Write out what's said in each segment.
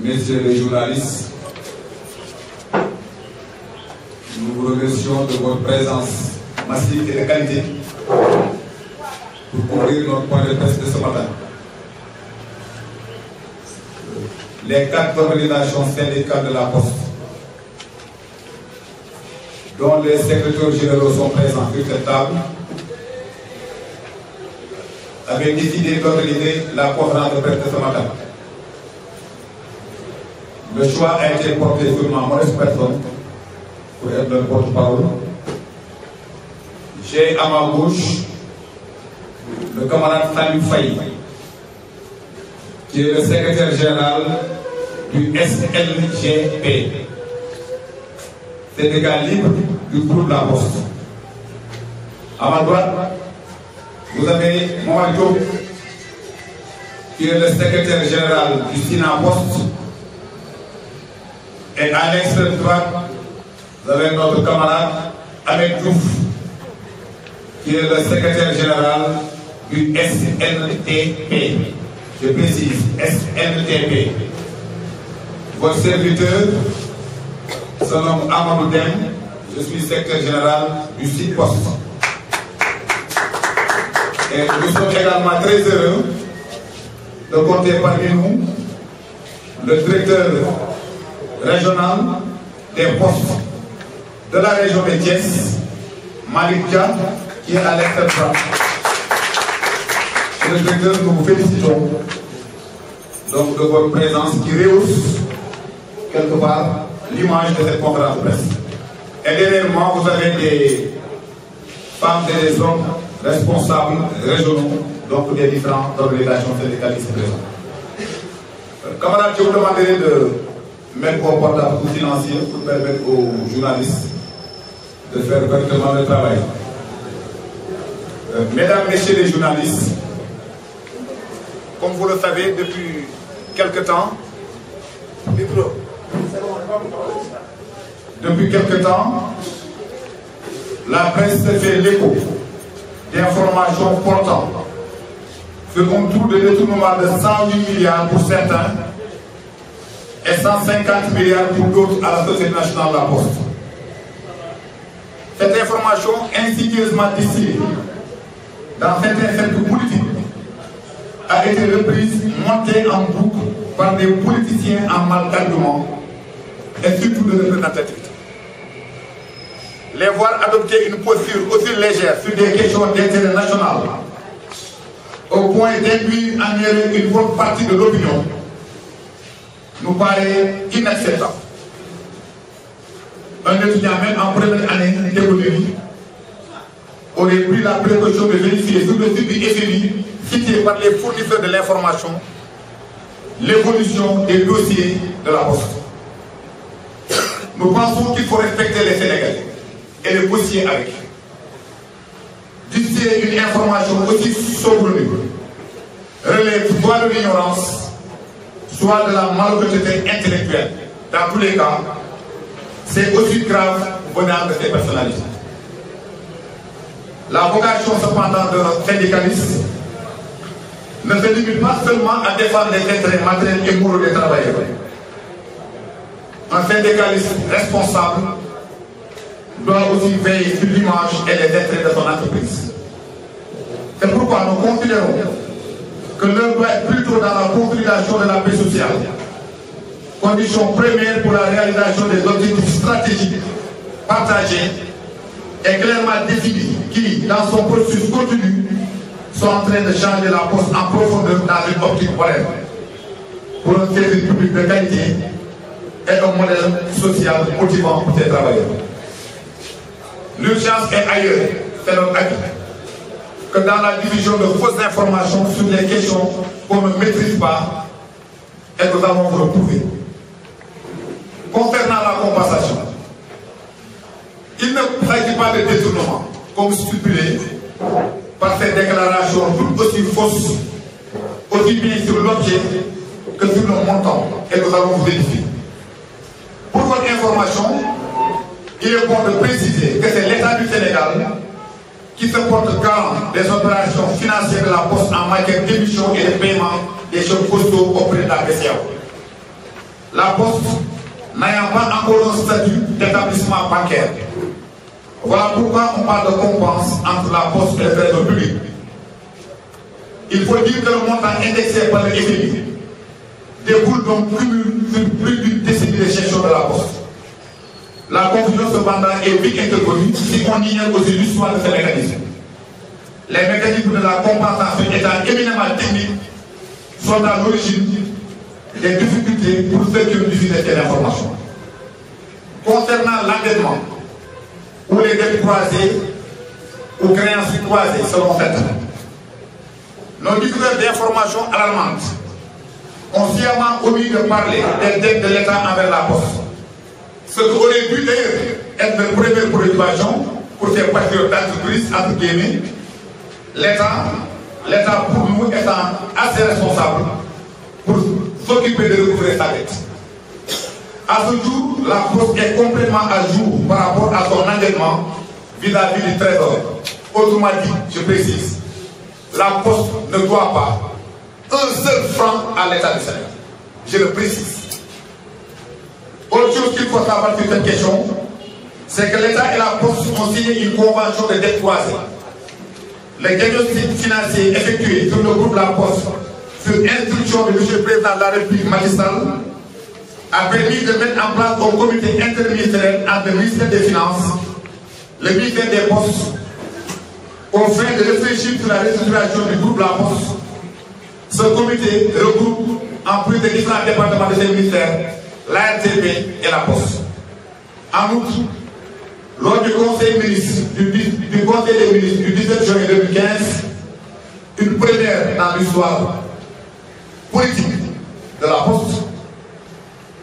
Messieurs les journalistes, nous vous remercions de votre présence massive et de qualité pour couvrir notre point de presse de ce matin. Les 4 organisations syndicales de la Poste, dont les secrétaires généraux sont présents sur cette table, avaient décidé d'organiser la conférence de presse de ce matin. Le choix a été porté sur ma modeste personne pour être le porte-parole. J'ai à ma gauche le camarade Salif Faye, qui est le secrétaire général du SLGP, syndicat libre du groupe La Poste. À ma droite, vous avez Mohamed Diop, qui est le secrétaire général du SINA Poste. Et à l'extrême droite, vous avez notre camarade Ahmed Diouf, qui est le secrétaire général du SNTP. Je précise, SNTP. Votre serviteur se nomme Amadou Dem, je suis secrétaire général du site Poste. Et nous sommes également très heureux de compter parmi nous le directeur régional des postes de la région de Thiès, Malik Dia, qui est à l'extrême droite. Monsieur le directeur, nous vous félicitons donc de votre présence qui rehausse quelque part l'image de cette conférence de presse. Et dernièrement, vous avez des femmes et des hommes responsables régionaux, donc des différentes organisations syndicales ici présentes. Camarades, je vous demanderai de mettre au portable ou silencieux pour permettre aux journalistes de faire correctement le travail. Mesdames, Messieurs les journalistes, comme vous le savez, depuis quelque temps, la presse fait l'écho d'informations portant sur un tour de détournement de 108 milliards pour certains et 150 milliards pour d'autres à la Société nationale de la Poste. Cette information insidieusement distillée dans certains cercles politiques a été reprise, montée en boucle par des politiciens en mal d'arguments et surtout de représentativité. Les voir adopter une posture aussi légère sur des questions d'intérêt national au point d'induire en erreur une bonne partie de l'opinion nous paraît inacceptable. Un étudiant même en première année d'économie aurait pris la précaution de vérifier sur le site du FMI cité par les fournisseurs de l'information l'évolution des dossiers de la Poste. Nous pensons qu'il faut respecter les Sénégalais et les dossiers avec. Distiller une information aussi saugrenue relève soit de l'ignorance, soit de la malhonnêteté intellectuelle. Dans tous les cas, c'est aussi grave venant de ces personnalités. La vocation cependant de notre syndicaliste ne se limite pas seulement à défendre les intérêts matériels et moraux des travailleurs. Un syndicaliste responsable doit aussi veiller sur l'image et les intérêts de son entreprise. C'est pourquoi nous considérons que l'heure doit être plutôt dans la consolidation de la paix sociale, condition première pour la réalisation des objectifs stratégiques partagés et clairement définis qui, dans son processus continu, sont en train de changer la Poste en profondeur dans une optique moderne pour un service public de qualité et un modèle social motivant pour ses travailleurs. L'urgence est ailleurs, c'est notre avis, que dans la diffusion de fausses informations sur des questions qu'on ne maîtrise pas et que nous avons retrouvé. Concernant la compensation, il ne s'agit pas de détournement, comme stipulé par ces déclarations tout aussi fausses, aussi bien sur l'objet que sur le montant, et nous allons vous vérifier. Pour votre information, il est bon de préciser que c'est l'État du Sénégal qui se porte garant des opérations financières de la Poste en matière d'émission et de paiement des chèques postaux auprès de la BCEAO. La Poste n'ayant pas encore un statut d'établissement bancaire. Voilà pourquoi on parle de concurrence entre la Poste et le Trésor public. Il faut dire que le montant indexé par le FMI découle donc plus d'une décennie de gestion de la Poste. La confusion cependant est vite intervenue si on ignore aussi l'histoire de ces mécanismes. Les mécanismes de la compensation étant éminemment techniques sont à l'origine des difficultés pour ceux qui ont diffusé ces informations. Concernant l'endettement, ou les dettes croisées, ou créances croisées selon certains, nos diffuseurs d'informations alarmantes ont sciemment omis de parler des dettes de l'État envers la Poste. Ce qui aurait dû d'ailleurs être une première préoccupation pour ces patriotes d'entreprise, entre guillemets, l'État pour nous étant assez responsable pour s'occuper de recouvrer sa dette. À ce jour, la Poste est complètement à jour par rapport à son endettement vis-à-vis du Trésor. Autrement dit, je précise, la Poste ne doit pas un seul franc à l'État du Sénégal. Je le précise. Autre chose qu'il faut savoir sur cette question, c'est que l'État et la Poste ont signé une convention de dette croisée. Les diagnostics financiers effectués sur le groupe La Poste sur instruction de M. le Président de la République Macky Sall a permis de mettre en place un comité interministériel entre le ministère des Finances, le ministère des Postes, au fin de réfléchir sur la restructuration du groupe La Poste. Ce comité regroupe, en plus des différents départements de ces ministères, l'ARTP et la Poste. En outre, lors du Conseil des ministres du 17 juin 2015, une première dans l'histoire politique de la Poste,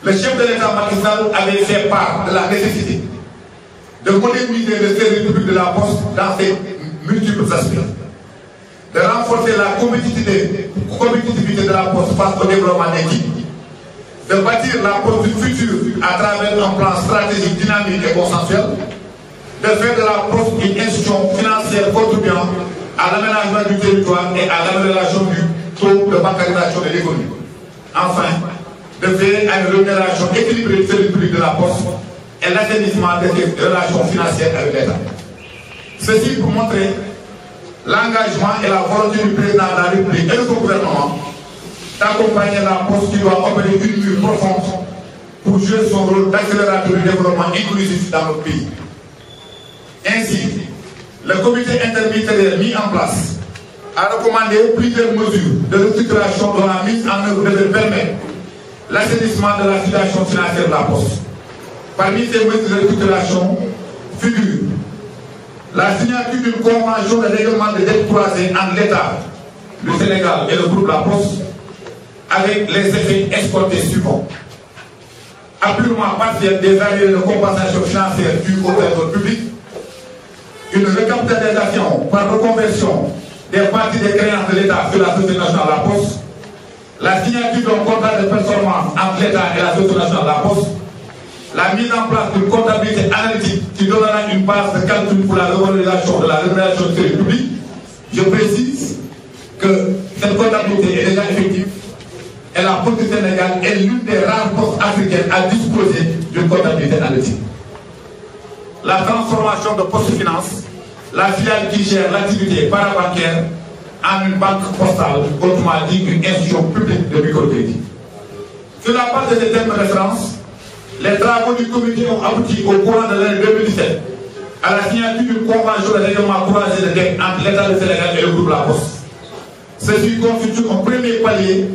le chef de l'État Macky Sall avait fait part de la nécessité de moderniser le service public de la Poste dans ses multiples aspects, de renforcer la compétitivité de la Poste face au développement d'équipe, de bâtir la Poste future à travers un plan stratégique dynamique et consensuel, de faire de la Poste une institution financière contribuant à l'aménagement du territoire et à l'amélioration du taux de bancarisation de l'économie. Enfin, de veiller à une rémunération équilibrée du service public de la Poste et l'assainissement de ses relations financières avec l'État. Ceci pour montrer l'engagement et la volonté du président de la République et de son gouvernement d'accompagner la Poste qui doit opérer une lutte profonde pour jouer son rôle d'accélérateur du développement inclusif dans notre pays. Ainsi, le comité interministériel mis en place a recommandé plusieurs mesures de restructuration dont la mise en œuvre devait permettre l'assainissement de la situation financière de la Poste. Parmi ces mesures de restructuration figure la signature d'une convention de règlement de dette croisée entre l'État du Sénégal et le groupe La Poste avec les effets escomptés suivants. Apurement partiel des arriérés de compensation financière dus au trésor public, une recapitalisation par reconversion des parties des créances de l'État sur la Société nationale de la Poste, la signature d'un contrat de performance entre l'État et la Société nationale de la Poste, la mise en place d'une comptabilité analytique qui donnera une base de calcul pour la revalorisation de la rémunération du service public. Je précise que cette comptabilité est déjà effective et la Poste du Sénégal est l'une des rares postes africaines à disposer d'une comptabilité analytique. La transformation de Poste Finance, la filiale qui gère l'activité parabancaire, en une banque postale, autrement dit une institution publique de microcrédit. Sur la base de ces thèmes de référence, les travaux du comité ont abouti au courant de l'année 2017 à la signature d'une convention de règlement croisé de dette entre l'État du Sénégal et le groupe La Poste. Ceci constitue un premier palier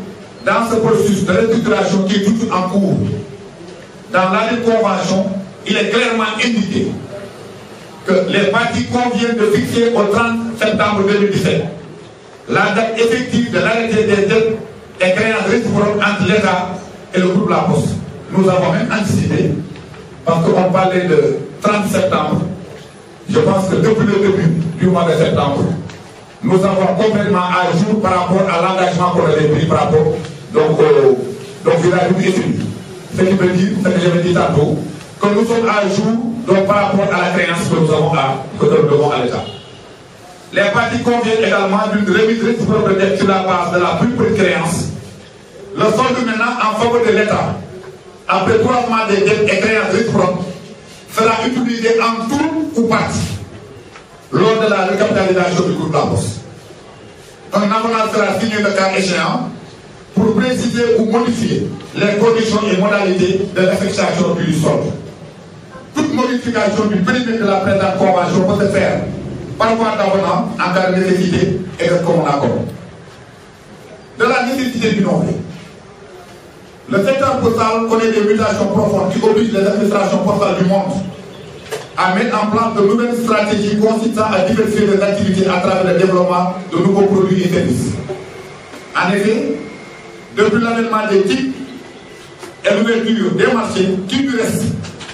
dans ce processus de restructuration qui est tout en cours. Dans la convention, il est clairement indiqué que les parties conviennent de fixer au 30 septembre 2017 la date effective de l'arrêté des dettes et créances réciproques entre l'État et le groupe La Poste. Nous avons même anticipé, parce qu'on parlait de 30 septembre, je pense que depuis le début du mois de septembre, nous avons complètement à jour par rapport à l'engagement qu'on avait pris par rapport donc vis-à-vis du FMI. Ce qui veut dire, ce que j'avais dit tantôt, que nous sommes à jour donc, par rapport à la créance que nous devons à l'État. Les parties conviennent également d'une remise réciproque de dette sur la base de la plus petite créance. Le solde maintenant en faveur de l'État, après 3 mois de dettes et créances réciproques, sera utilisé en tout ou partie lors de la recapitalisation du groupe La Poste. Un avenant sera signé le cas échéant pour préciser ou modifier les conditions et modalités de l'affectation du solde. Toute modification du périmètre de la présente convention peut se faire par voie d'avenant en cas de nécessité et de commun accord. De la nécessité du non-fait. Le secteur postal connaît des mutations profondes qui obligent les administrations postales du monde à mettre en place de nouvelles stratégies consistant à diversifier les activités à travers le développement de nouveaux produits et services. En effet, depuis l'avènement des TIC et l'ouverture des marchés, qui du reste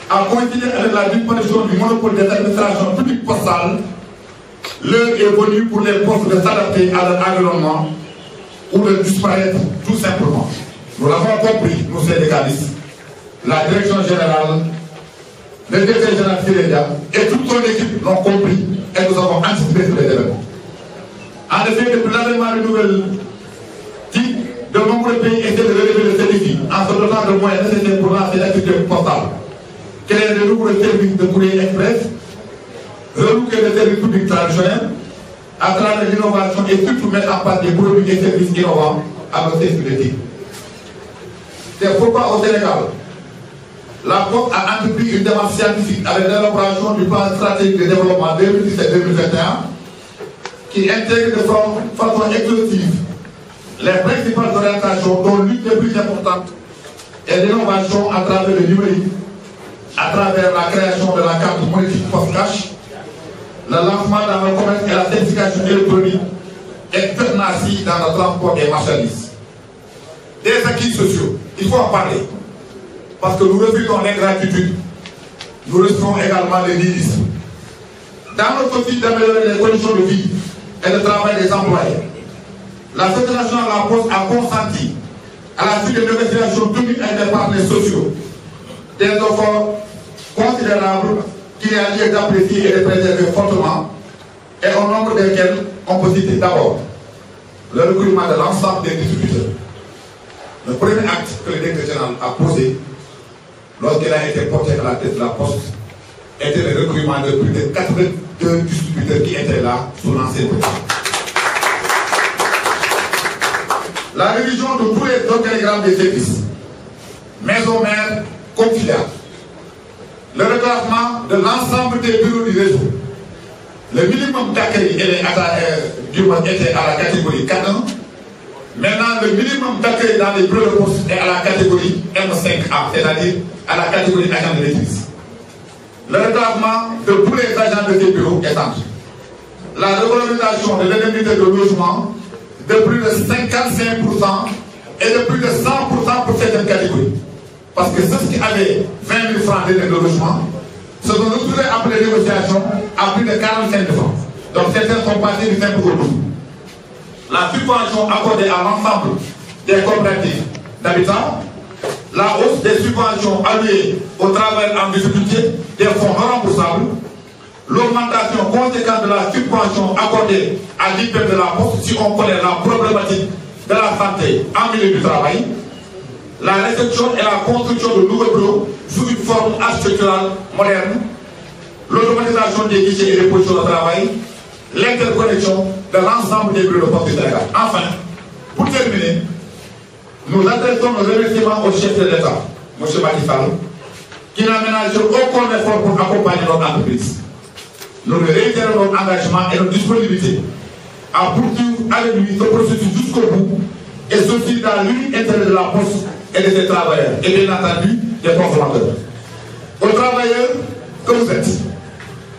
a coïncidé avec la disparition du monopole des administrations publiques postales, l'heure est venue pour les postes de s'adapter à leur environnement ou de disparaître tout simplement. Nous l'avons compris, nous syndicalistes, la direction générale, le directeur général Filédia et toute son équipe l'ont compris et nous avons anticipé tous les événements. En effet, depuis l'avènement de nouvelles TIC, de nombreux pays essaient de relever le défi en se dotant de moyens nécessaires pour lancer l'activité postale, créer de nouveaux services de courrier express, relooker les services publics traditionnels à travers l'innovation et surtout mettre en place des produits et services innovants à nos TIC. C'est pourquoi au Sénégal, la Poste a entrepris une démarche scientifique avec l'élaboration du plan stratégique de développement 2017-2021 qui intègre de façon exhaustive les principales orientations dont l'une des plus importantes est l'innovation à travers le numérique, à travers la création de la carte monétique post-cash, le lancement dans le commerce et la certification électronique et pertinence dans le transport des marchandises. Des acquis sociaux, il faut en parler. Parce que nous refusons l'ingratitude, nous refusons également le nihilisme. Dans notre souci d'améliorer les conditions de vie et de travail des employés, la Société nationale de la Poste a consenti à la suite de négociations tenues avec les partenaires sociaux des efforts considérables qu'il y a lieu d'apprécier et de préserver fortement, et au nombre desquels on peut citer d'abord le recrutement de l'ensemble des distributeurs. Le premier acte que le directeur général a posé lorsqu'il a été porté à la tête de la Poste était le recrutement de plus de 82 distributeurs qui étaient là sous l'ancien président. La révision de tous les organigrammes des services, maison mère comme filiale, le reclassement de l'ensemble des bureaux du réseau, le minimum d'accueil était à la catégorie 4.1. Maintenant, le minimum d'accueil dans les bureaux de poste est à la catégorie M5A, c'est-à-dire à la catégorie agent de maîtrise. Le reclassement de tous les agents de ces bureaux est en la revalorisation de l'indemnité de logement de plus de 55% et de plus de 100% pour certaines catégories. Parce que ceux qui avaient 20 000 francs de logement se sont retrouvés après les négociations à plus de 45 000 francs. Donc certains sont passés du simple au double. La subvention accordée à l'ensemble des coopératives d'habitat, la hausse des subventions allouées au travail en difficulté, des fonds non remboursables, l'augmentation conséquente de la subvention accordée à l'IPM de la Poste si on connaît la problématique de la santé en milieu du travail, la réception et la construction de nouveaux bureaux sous une forme architecturale moderne, l'automatisation des guichets et des positions de travail, l'interconnexion de l'ensemble des bureaux de poste du Sénégal. Enfin, pour terminer, nous adressons nos remerciements au chef de l'État, M. Macky Sall, qui n'a ménagé aucun effort pour accompagner notre entreprise. Nous réitérons notre engagement et notre disponibilité à poursuivre avec lui ce processus jusqu'au bout, et ceci dans l'unique intérêt de la Poste et de ses travailleurs, et bien entendu des consommateurs. Aux travailleurs que vous êtes,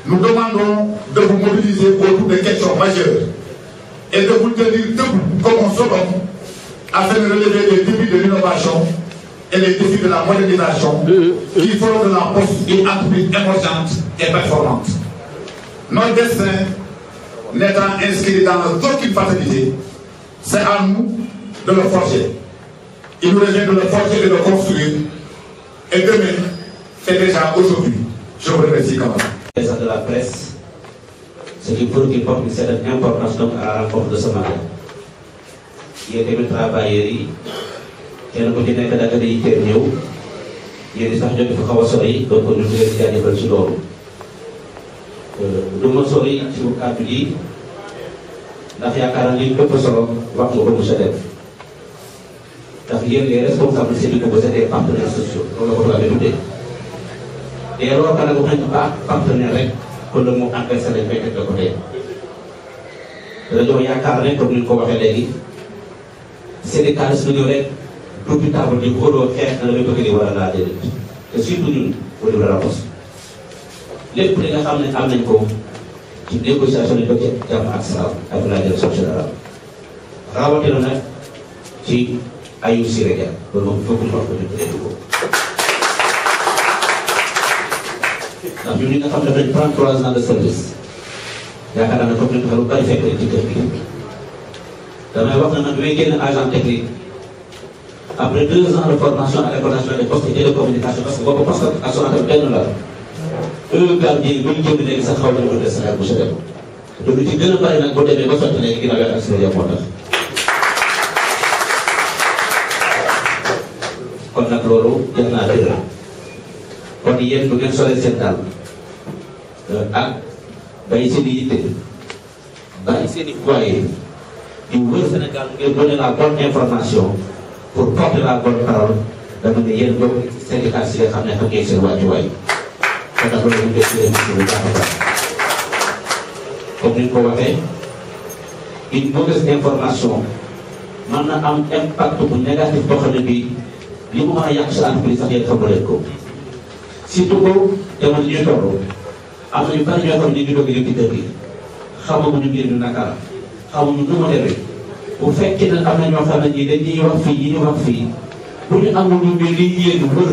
nous demandons de vous mobiliser autour des questions majeures et de vous tenir debout comme un seul homme afin de relever les défis de l'innovation et les défis de la modernisation qui feront de la Poste une entreprise émergente et performante. Notre destin n'étant inscrit dans aucune fatalité, c'est à nous de le forger. Il nous revient de le forger et de le construire. Et demain, c'est déjà aujourd'hui. Je vous remercie quand même. De la presse, ce qu'il faut qu'il porte une certaine importance donc à la rencontre de ce matin. Il y a des travailleurs yi kenn ku ci nekk da nga di teel ñëw yéen sax ñoo dafa xaw a sori donc ñu ngi leen di jaajëfal ci loolu. du ma sori ci kàddu gi ndax yaakaar naa li ëpp solo wax nga ko monsieur Deme ndax yéen les responsables syndicaux vous êtes des partenaires sociaux loolu la ko tubaab tuddee te loolu ka nag wax nañu baax partenaire rek kon le mot adversaire lañ koy teg de côté dañoo yaakaar ne comme ni ñu ko waxee léegi syndicaliste lu ñëw rek dugg table di xóoloo xeex na la may bëgg di war a laa déedéet te surtout ñun au niveau de la poste lépp li nga xam ne am nañ ko ci négociation yi ba ci jàmm ak salaam ak la direction générale rawatina nag ci ayu Siré Dia loolu moom foog ñu wax ko ñu dégg ko ndax ñun ñi nga xam ne dañ 33 ans de service yaakaar naa ne foog ñu tax lu bari fekk ci kër gi damay wax na nag bi may génn agent technique après 2 ans de formation à l'école nationale des postes et télécommunications parce que boobu poste ak Sonatel benn la gardien bu ñu jëm léegi sax xaw nañu ko des Sénégal monsieur Deme te lu ci gën a bari nag boo demee ba sotti léegi ginnaaw yàlla ak Siré Dia moo tax kon nag loolu jot naa dëgg kon yéen bu ngeen solee seen daal ak bàyyi seen i yitte bàyyi seen i foyer di wër Sénégal ngeen donner la bonne information pour porter la bonne parole dama ne yéen boobu syndicat si nga xam ne xam ngeen seen wàccuwaay kon nag loolu ñu def ci bu baax a baax comme ni ñu ko waxee une mauvaise information mën na am impact bu négatif boo xam ne bii li mu mën a yàq sa entreprise sax yéen xamu leen ko surtout que jamono ji ñu toll am na ñu bari ñoo xam ne ñu ngi doog a ci kër gi xamuñu mbir mi naka xamuñu nu mu demee bu fekkee ne am na ñoo xam ne ñii dañuy wax fii ñi ñu wax fii bu ñu amul ñu mbir liy yéen wër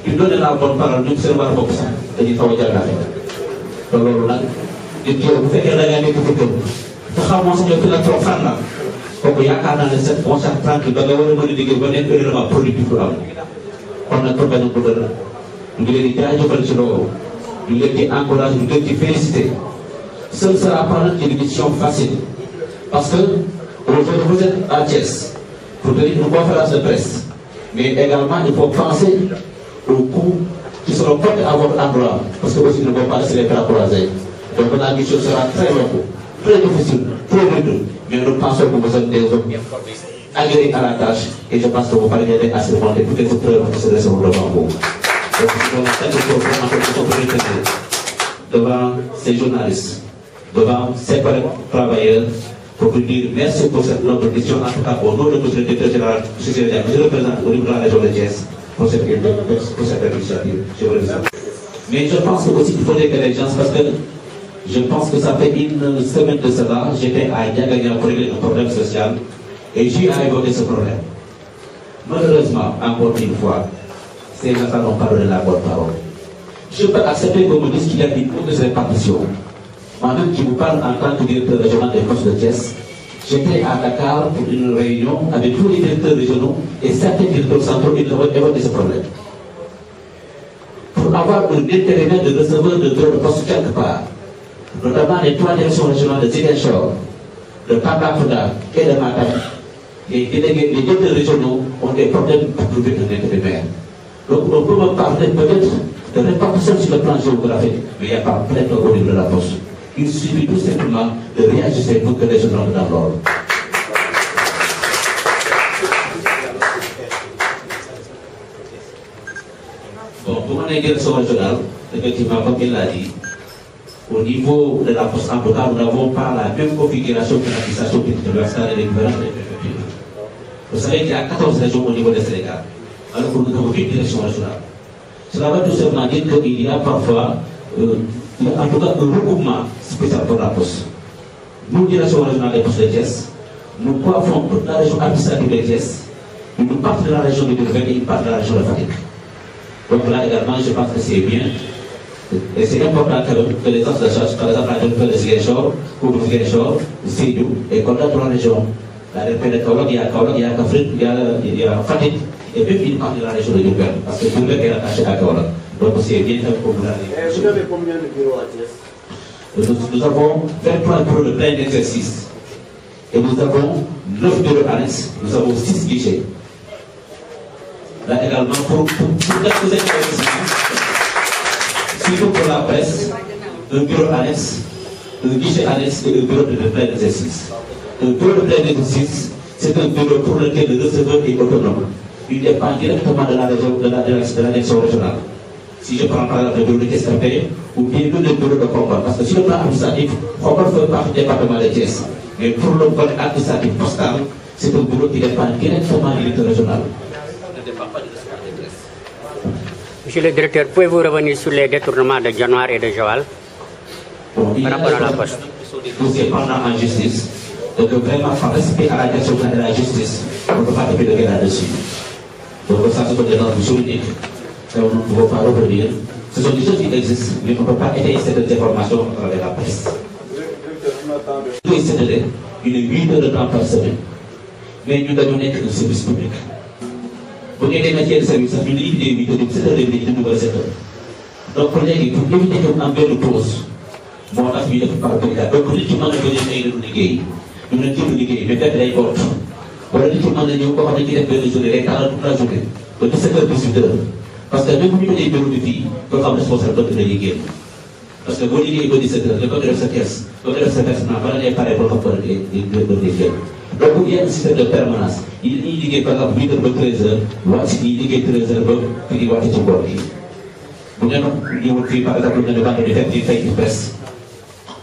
di donner la bonne parole ñu seen war a bopp sax dañuy xaw a jàllale te loolu nag nit ki bu fekkee da ngaa nekk ci kër te xamoo sax yow fi la toog fan la kooku yaakaar naa ne cette conscience tranquille ba nga war a mën a liggéey ba nekk élément productif lu am kon nag pour bañ a guddal ñu ngi leen di jaajëfal ci loolu ñu leen di encouragé ñu leen di félicité ce ne sera pas une mission facile parce que aujourd'hui vous êtes à Thiès pour tenir une conférence de presse mais également il faut penser aux coûts qui seront portés à votre endroit parce que aussi ne vont pas laisser les bras croisés donc la mission sera très longue très difficile très rude mais nous pensons que vous êtes des hommes agréés à la tâche et je pense que vous parviendrez à surmonter toutes les épreuves qui se laisseront devant vous. Donc, devant ces journalistes, devant ces collègues travailleurs, pour vous dire merci pour cette longue mission, en tout cas au nom de M. le directeur général, M. Siré Dia, que je représente au niveau de la région de Thiès, pour cette initiative. Je vous remercie. Mais je pense aussi qu'il faudrait que les gens, parce que je pense que ça fait une semaine de cela, j'étais à Diagaga pour régler un problème social, et j'ai évoqué ce problème. Malheureusement, encore une fois, ces gens n'ont pas donné la bonne parole. Je peux accepter qu'on me dise qu'il y a une mauvaise répartition. Moi-même qui vous parle en tant que directeur régional des postes de Thiès, j'étais à Dakar pour une réunion avec tous les directeurs régionaux et certains directeurs centraux qui ont évoqué ce problème. Pour avoir un intérêt de receveur de droits de poste quelque part, notamment les 3 directions régionales de Ziguinchor, de Tambacounda et de Matam, les délégués, les directeurs régionaux ont des problèmes pour trouver un intérimaire. Donc on peut me parler peut-être de répartition sur le plan géographique, mais il n'y a pas plein au niveau de la poste. Il suffit tout simplement de réajuster pour que les gens rentrent dans l'ordre. Bon, pour mon direction régionale, effectivement, comme il l'a dit, au niveau de la poste, en tout cas, nous n'avons pas la même configuration que l'administration territoriale et les différentes préfectures. Vous savez qu'il y a 14 régions au niveau du Sénégal, alors que nous avons une direction régionale. Cela veut tout simplement dire qu'il y a parfois, en tout cas, un regroupement spécial pour la poste. Nous, direction régionale des postes de Thiès, nous coiffons toute la région administrative de Thiès, une partie de la région de Diourbel et une partie de la région de Fatick. Donc là également, je pense que c'est bien. Et c'est important que les autres de charge, par exemple, la région de Ziguinchor, ou de Ziguinchor, Sédhiou, et qu'on a 3 régions. La région de Kaolack, il y a Kaffrine, il y a Fatick, et même une partie de la région de Diourbel, parce que Diourbel est attaché à Kaolack. Donc c'est bien fait pour vous. Vous avez combien de bureaux à Thiès? Nous avons 23 bureaux de plein d'exercice. Et nous avons 9 bureaux annexes, nous avons 6 guichets. Là également, pour quelques exercices, surtout pour la presse, un bureau annexe, un guichet annexe et un bureau de plein d'exercice. Un bureau de plein d'exercice, c'est un bureau pour lequel le receveur est autonome. Il dépend directement de la direction régionale. Si je prends par exemple le bureau de KSRP ou bien le bureau de combat, parce que sur le plan administratif, combat fait partie du département de Thiès. Mais pour le volet administratif postal, c'est un bureau qui dépend directement du directeur régional. Ne dépend pas du restaurant de Thiès. Monsieur le directeur, pouvez-vous revenir sur les détournements de Dionewar et de Joal par rapport à la poste? Des dossiers pendant en justice, donc vraiment faire respect à la direction de la justice, on ne peut pas développer là-dessus. Donc ça, ce sont des normes juridiques. Nous ne pouvons pas revenir. Ce sont des choses qui existent, mais on ne peut pas étayer cette information à travers la presse. Tout est cédé, une 8 heures de temps par semaine. Mais nous devons être un service public. Vous avez des matières de service, nous livre des 8 heures, de 7 heures, de 9 heures, 7 heures. Donc, pour éviter qu'on en de pause, moi, je suis par le cas. Donc, nous demandons de venir nous liguer. Nous ne disons liguer, mais faire des votes. Voilà, nous demandons de nous faire des journées, les 40 toute la journée, de 17 heures, 18 heures. Parce que même si vous avez des bureaux de vie, vous êtes responsable de liguer. Parce que vous liguez 17 heures, le code de sa caisse, le code de sa caisse, n'a pas l'air pareil pour le liguer. Donc, il y a un système de permanence. Il ligue par exemple 8 heures, 13 heures, il ligue 13 heures, puis il va être sur vous avez par exemple le banque de faire des faits de presse.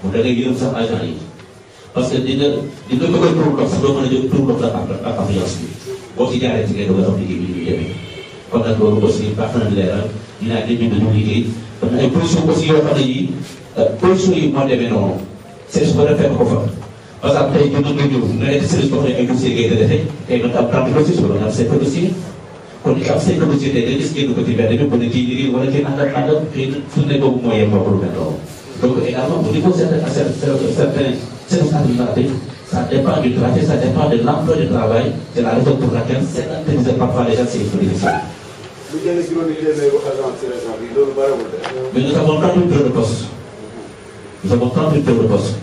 Vous avez eu un agent. Parce que il ne peut pas pour l'offre, pour l'offre à confiance. Vous qui arrêtez les doigts d'obligé. Pendant que vous aussi partenaire, il a des minutes de ligue. Et pour ce aussi, pour ce mois de non, c'est ce qu'on a fait pour faire. Parce qu'après, nous avons service pour faire un dossier qui est fait, et nous avons pris le dossier sur le dossier. Quand il y a ces dossiers, les risques que nous pouvons faire, nous pouvons dire, voilà, qu'il y a un autre, et nous n'avons pas moyen pour le mettre. Donc, également, au niveau de certains services administratifs, ça dépend du trajet, ça dépend de l'emploi du travail, c'est la raison pour laquelle certains parfois les gens, c'est plus difficile. Mais nous avons 38 bureaux de poste. Nous avons 38 bureaux de poste.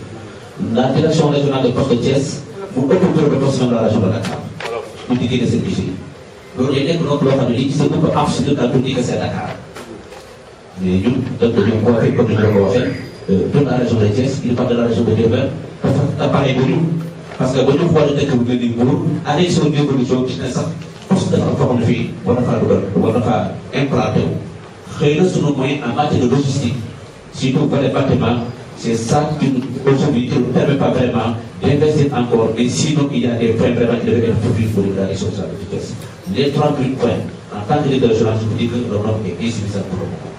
La direction régionale de poste de Thiès, vous avez bureau de poste dans la région de Dakar. Vous dites que c'est difficile. Donc, il y a des gens qui disent que c'est absolument dans tout que c'est Dakar. Mais nous, donc, nous avons fait comme nous l'avons fait, dans la région de Thiès, il part de la région de Diourbel, pour appareil de nous. Parce que quand nous voyons que vous venez de nous, aller sur une évolution qui est ça, poste de la forme de vie, on va faire implanter. Créer sur nos moyens en matière de logistique, surtout pour les bâtiments. C'est ça qui aujourd'hui ne nous permet pas vraiment d'investir encore. Et sinon, il y a des points vraiment qui devaient être publics pour les réalisations de la vitesse. Les 38 points, en tant que leader régional, je vous dis que le nombre est insuffisant pour le moment.